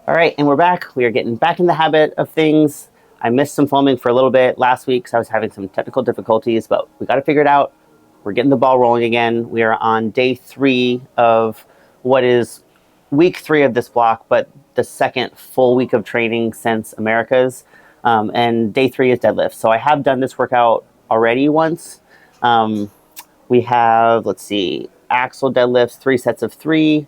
All right, and we're back. We are getting back in the habit of things. I missed some filming for a little bit last week because I was having some technical difficulties, but we got to figure it out. We're getting the ball rolling again. We are on day 3 of what is week 3 of this block, but the second full week of training since America's. And day 3 is deadlift. So I have done this workout already once. We have, let's see, axle deadlifts, 3 sets of 3.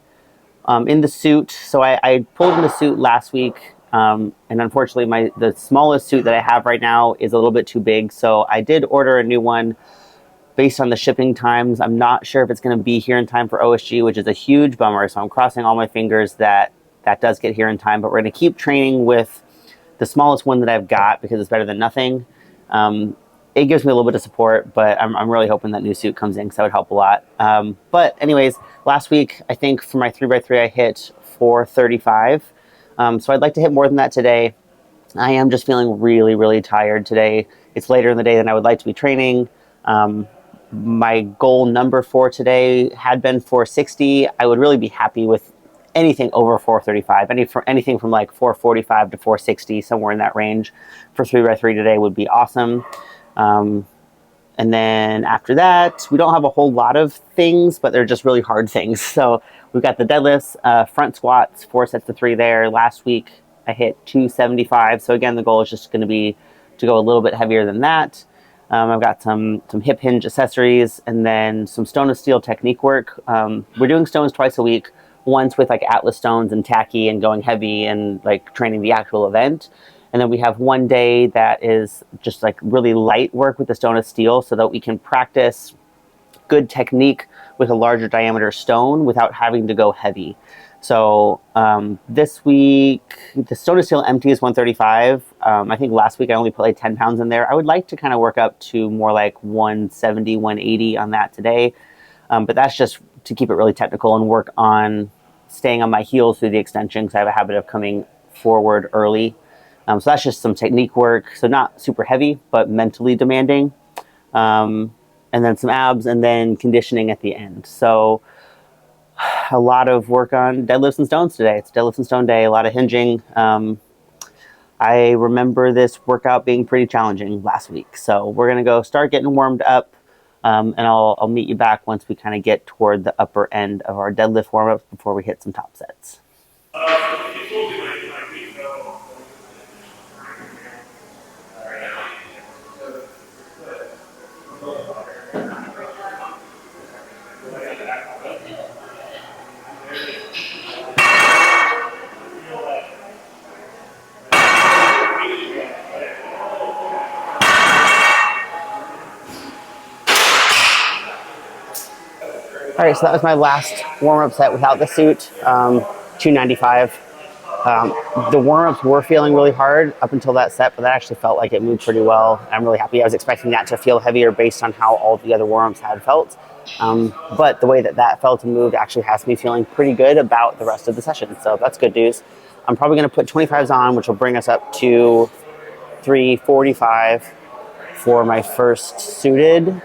In the suit. So I pulled in the suit last week, and unfortunately the smallest suit that I have right now is a little bit too big. So I did order a new one based on the shipping times. I'm not sure if it's going to be here in time for OSG, which is a huge bummer. So I'm crossing all my fingers that that does get here in time, but we're going to keep training with the smallest one that I've got because it's better than nothing. It gives me a little bit of support, but I'm really hoping that new suit comes in because that would help a lot. But anyways, last week, I think for my 3x3, I hit 435. So I'd like to hit more than that today. I am just feeling really, really tired today. It's later in the day than I would like to be training. My goal number for today had been 460. I would really be happy with anything over 435. Anything from like 445 to 460, somewhere in that range for 3x3 today would be awesome. And then after that, we don't have a whole lot of things, but they're just really hard things. So we've got the deadlifts, front squats, 4 sets of 3 there. Last week I hit 275. So again, the goal is just going to be to go a little bit heavier than that. I've got some hip hinge accessories and then some stone of steel technique work. We're doing stones twice a week, once with like Atlas stones and tacky and going heavy and like training the actual event. And then we have one day that is just like really light work with the stone of steel so that we can practice good technique with a larger diameter stone without having to go heavy. So this week, the stone of steel empty is 135. I think last week I only put like 10 pounds in there. I would like to kind of work up to more like 170, 180 on that today. But that's just to keep it really technical and work on staying on my heels through the extension because I have a habit of coming forward early. So that's just some technique work. So not super heavy, but mentally demanding. And then some abs and then conditioning at the end. So a lot of work on deadlifts and stones today. It's deadlifts and stone day, a lot of hinging. I remember this workout being pretty challenging last week. So we're going to go start getting warmed up. And I'll meet you back once we kind of get toward the upper end of our deadlift warm-ups before we hit some top sets. All right, so that was my last warm-up set without the suit, 295. The warm-ups were feeling really hard up until that set, but that actually felt like it moved pretty well. I'm really happy. I was expecting that to feel heavier based on how all the other warm-ups had felt. But the way that felt and moved actually has me feeling pretty good about the rest of the session, so that's good news. I'm probably going to put 25s on, which will bring us up to 345 for my first suited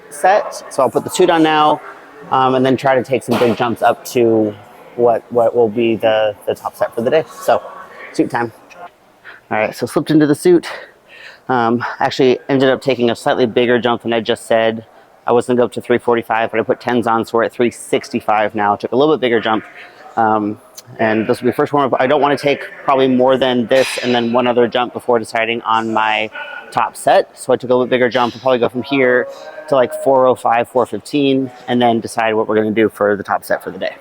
set. So I'll put the suit on now. And then try to take some big jumps up to what will be the top set for the day. So, suit time. All right, so slipped into the suit. Actually ended up taking a slightly bigger jump than I just said. I was going to go up to 345, but I put 10s on, so we're at 365 now. Took a little bit bigger jump. And this will be the first warm-up. I don't want to take probably more than this and then one other jump before deciding on my top set. So I took a little bit bigger jump. I'll probably go from here to like 405, 415, and then decide what we're going to do for the top set for the day,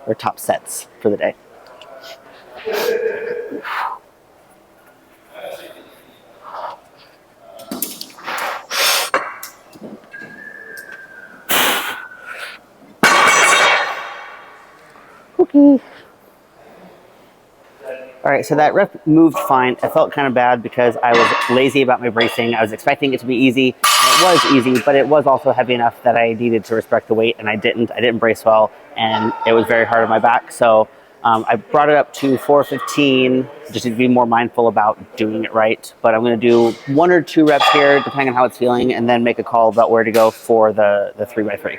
or top sets for the day. Okay. All right, so that rep moved fine. I felt kind of bad because I was lazy about my bracing. I was expecting it to be easy. It was easy, but it was also heavy enough that I needed to respect the weight, and I didn't. I didn't brace well, and it was very hard on my back. So I brought it up to 415, just to be more mindful about doing it right. But I'm going to do 1 or 2 reps here, depending on how it's feeling, and then make a call about where to go for the 3x3.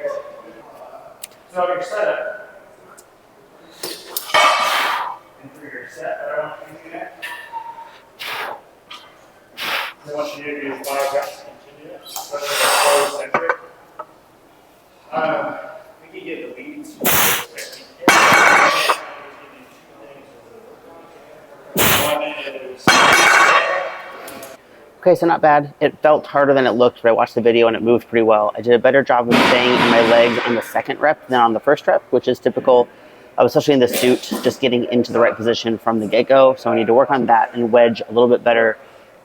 So your setup. And for your I want you to do 5 reps continuous, whether it's closed-centric. We can get the leads. Okay, so not bad. It felt harder than it looked, but I watched the video and it moved pretty well. I did a better job of staying in my legs on the second rep than on the first rep, which is typical, especially in the suit, just getting into the right position from the get-go. So I need to work on that and wedge a little bit better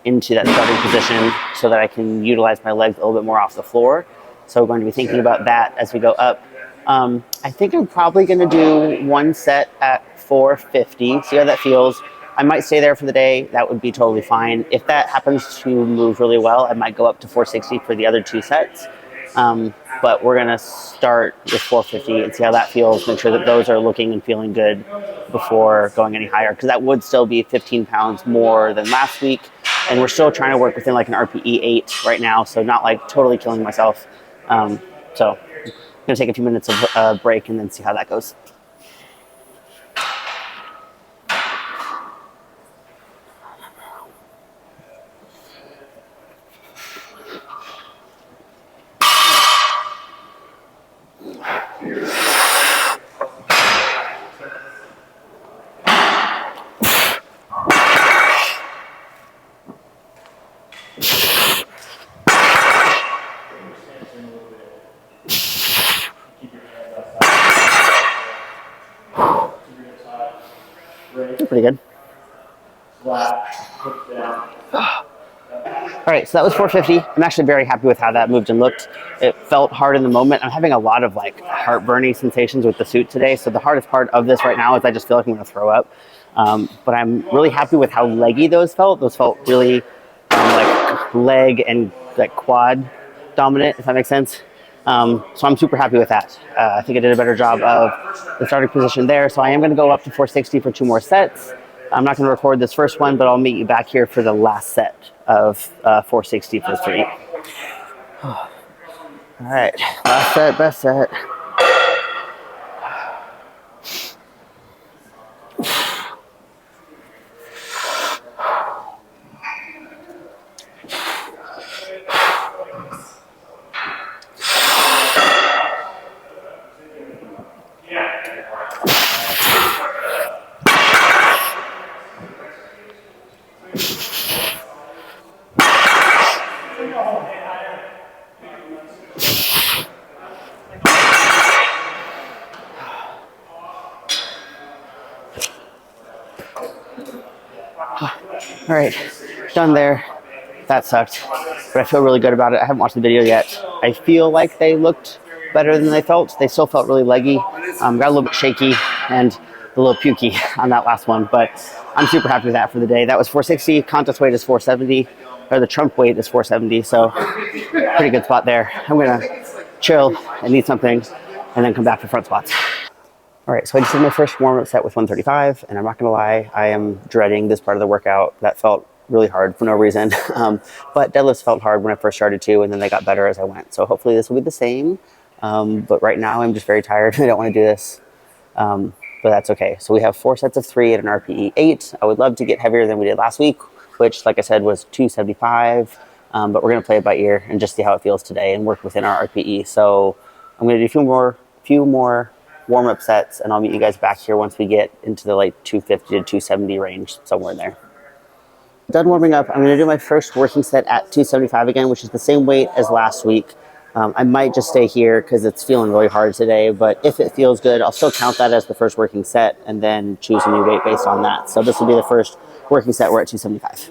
into that starting position so that I can utilize my legs a little bit more off the floor. So we're going to be thinking about that as we go up. I think I'm probably going to do one set at 450, see how that feels. I might stay there for the day. That would be totally fine. If that happens to move really well, I might go up to 460 for the other 2 sets. But we're going to start with 450 and see how that feels. Make sure that those are looking and feeling good before going any higher, because that would still be 15 pounds more than last week. And we're still trying to work within like an RPE 8 right now, so not like totally killing myself. So I'm going to take a few minutes of break and then see how that goes. Pretty good. All right, so that was 450. I'm actually very happy with how that moved and looked. It felt hard in the moment. I'm having a lot of like heartburning sensations with the suit today. So the hardest part of this right now is I just feel like I'm going to throw up. But I'm really happy with how leggy those felt. Those felt really like leg and like quad dominant, if that makes sense. So I'm super happy with that. I think I did a better job of the starting position there. So I am going to go up to 460 for 2 more sets. I'm not going to record this first one, but I'll meet you back here for the last set of 460 for 3. All right, last set, best set. All right, done there. That sucked, but I feel really good about it. I haven't watched the video yet. I feel like they looked better than they felt. They still felt really leggy. Got a little bit shaky and a little pukey on that last one, but I'm super happy with that for the day. That was 460. Contest weight is 470, or the trump weight is 470, so pretty good spot there. I'm gonna chill and eat something and then come back for front squats. All right, so I just did my first warm-up set with 135, and I'm not gonna lie, I am dreading this part of the workout. That felt really hard for no reason. But deadlifts felt hard when I first started too, and then they got better as I went. So hopefully this will be the same. But right now I'm just very tired. I don't want to do this, but that's okay. So we have 4 sets of 3 at an RPE 8. I would love to get heavier than we did last week, which, like I said, was 275. But we're gonna play it by ear and just see how it feels today and work within our RPE. So I'm gonna do a few more warm-up sets, and I'll meet you guys back here once we get into the like 250 to 270 range, somewhere in there. Done warming up. I'm going to do my first working set at 275 again, which is the same weight as last week. I might just stay here because it's feeling really hard today, but if it feels good, I'll still count that as the first working set and then choose a new weight based on that. So this will be the first working set. We're at 275.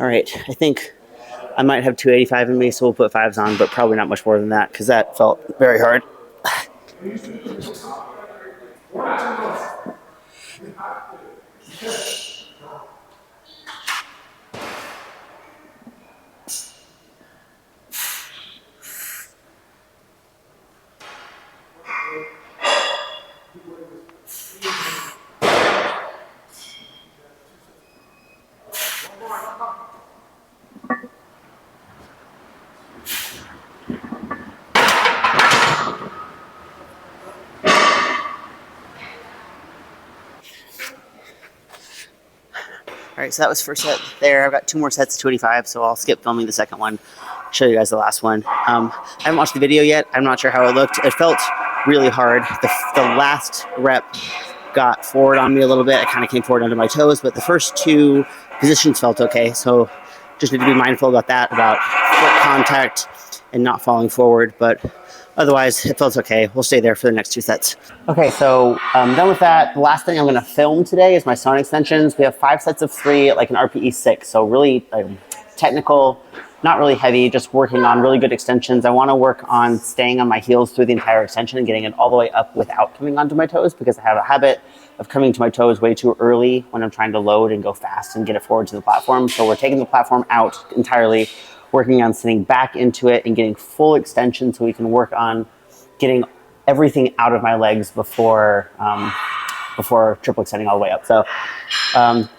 All right, I think I might have 285 in me, so we'll put 5s on, but probably not much more than that because that felt very hard. All right, so that was first set there. I've got 2 more sets of 285, so I'll skip filming the second one, show you guys the last one. I haven't watched the video yet. I'm not sure how it looked. It felt really hard. The last rep got forward on me a little bit. I kind of came forward under my toes, but the first 2 positions felt okay. So just need to be mindful about that, about foot contact and not falling forward. But otherwise, it felt okay. We'll stay there for the next 2 sets. Okay, so done with that. The last thing I'm going to film today is my stone extensions. We have 5 sets of 3 at like an RPE 6, so really technical, not really heavy, just working on really good extensions. I want to work on staying on my heels through the entire extension and getting it all the way up without coming onto my toes, because I have a habit of coming to my toes way too early when I'm trying to load and go fast and get it forward to the platform. So we're taking the platform out entirely, working on sitting back into it and getting full extension so we can work on getting everything out of my legs before triple extending all the way up. So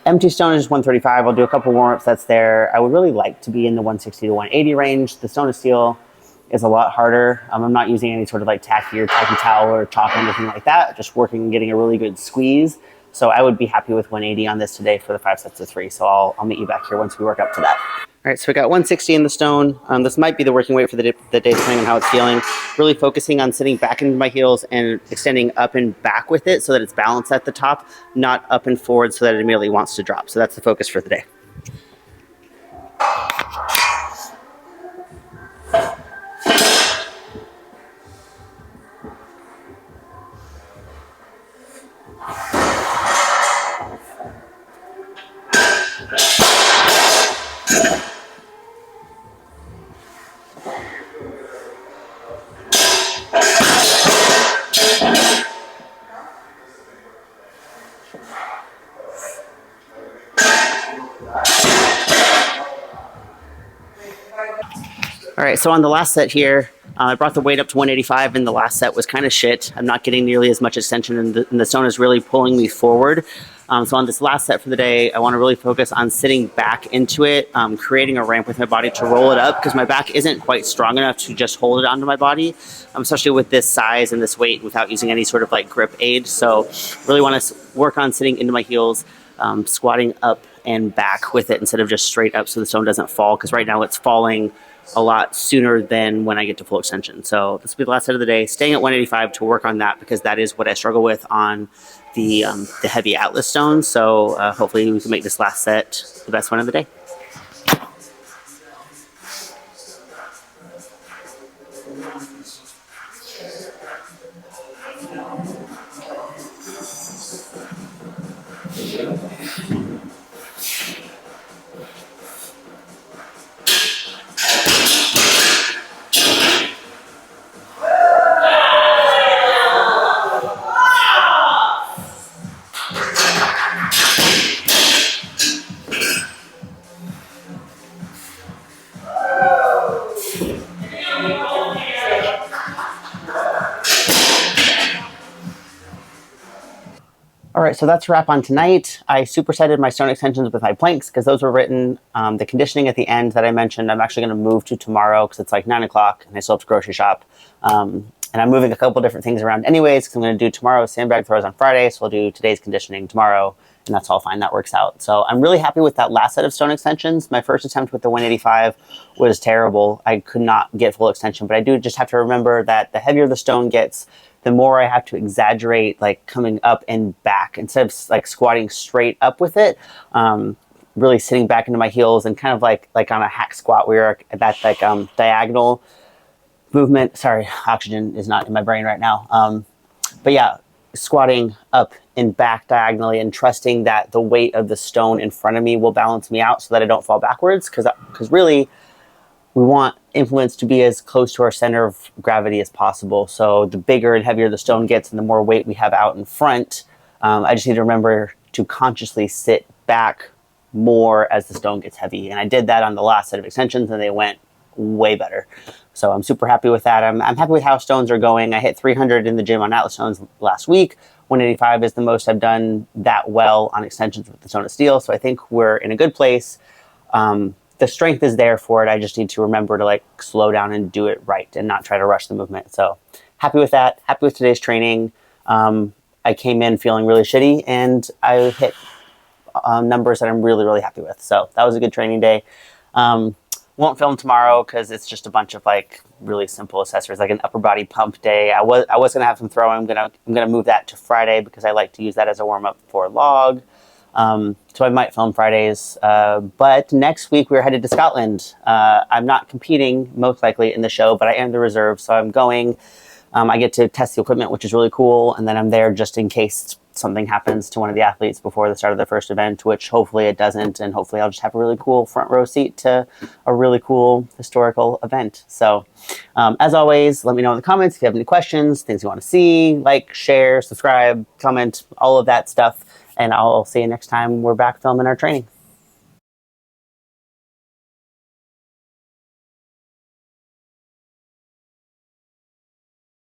empty stone is 135. I'll do a couple warm-up sets there. I would really like to be in the 160 to 180 range. The stone of steel is a lot harder. I'm not using any sort of like tacky towel or chalk or anything like that. Just working and getting a really good squeeze. So I would be happy with 180 on this today for the 5 sets of 3. So I'll meet you back here once we work up to that. All right, so we got 160 in the stone. This might be the working weight for the day, depending on how it's feeling. Really focusing on sitting back into my heels and extending up and back with it so that it's balanced at the top, not up and forward so that it immediately wants to drop. So that's the focus for the day. All right, so on the last set here, I brought the weight up to 185, and the last set was kind of shit. I'm not getting nearly as much extension, and the stone is really pulling me forward. So on this last set for the day, I want to really focus on sitting back into it, creating a ramp with my body to roll it up, because my back isn't quite strong enough to just hold it onto my body, especially with this size and this weight without using any sort of like grip aid. So really want to work on sitting into my heels, squatting up and back with it instead of just straight up so the stone doesn't fall, because right now it's falling a lot sooner than when I get to full extension. So this will be the last set of the day, staying at 185 to work on that, because that is what I struggle with on the heavy Atlas stones. So hopefully we can make this last set the best one of the day. All right, so that's a wrap on tonight. I supersetted my stone extensions with my planks because those were written. The conditioning at the end that I mentioned, I'm actually going to move to tomorrow because it's like 9 o'clock and I still have to grocery shop. And I'm moving a couple different things around anyways, because I'm going to do tomorrow's sandbag throws on Friday, so we'll do today's conditioning tomorrow, and that's all fine. That works out. So I'm really happy with that last set of stone extensions. My first attempt with the 185 was terrible. I could not get full extension, but I do just have to remember that the heavier the stone gets, the more I have to exaggerate, like coming up and back instead of like squatting straight up with it. Really sitting back into my heels and kind of like on a hack squat where that's like diagonal movement. Sorry, oxygen is not in my brain right now. But yeah, squatting up and back diagonally and trusting that the weight of the stone in front of me will balance me out so that I don't fall backwards. Because really, we want influence to be as close to our center of gravity as possible. So the bigger and heavier the stone gets and the more weight we have out in front, I just need to remember to consciously sit back more as the stone gets heavy. And I did that on the last set of extensions and they went way better. So I'm super happy with that. I'm happy with how stones are going. I hit 300 in the gym on Atlas stones last week. 185 is the most I've done that well on extensions with the stone of steel. So I think we're in a good place. The strength is there for it. I just need to remember to like slow down and do it right and not try to rush the movement. So happy with that. Happy with today's training. I came in feeling really shitty and I hit numbers that I'm really, really happy with. So that was a good training day. Won't film tomorrow because it's just a bunch of like really simple accessories, like an upper body pump day. I was gonna have some throwing. I'm gonna move that to Friday because I like to use that as a warm up for log. So I might film Fridays. But next week we're headed to Scotland. I'm not competing most likely in the show, but I am the reserve, so I'm going. I get to test the equipment, which is really cool, and then I'm there just in case something happens to one of the athletes before the start of their first event, which hopefully it doesn't, and hopefully I'll just have a really cool front row seat to a really cool historical event. So as always, let me know in the comments if you have any questions, things you want to see, like, share, subscribe, comment, all of that stuff, and I'll see you next time we're back filming our training.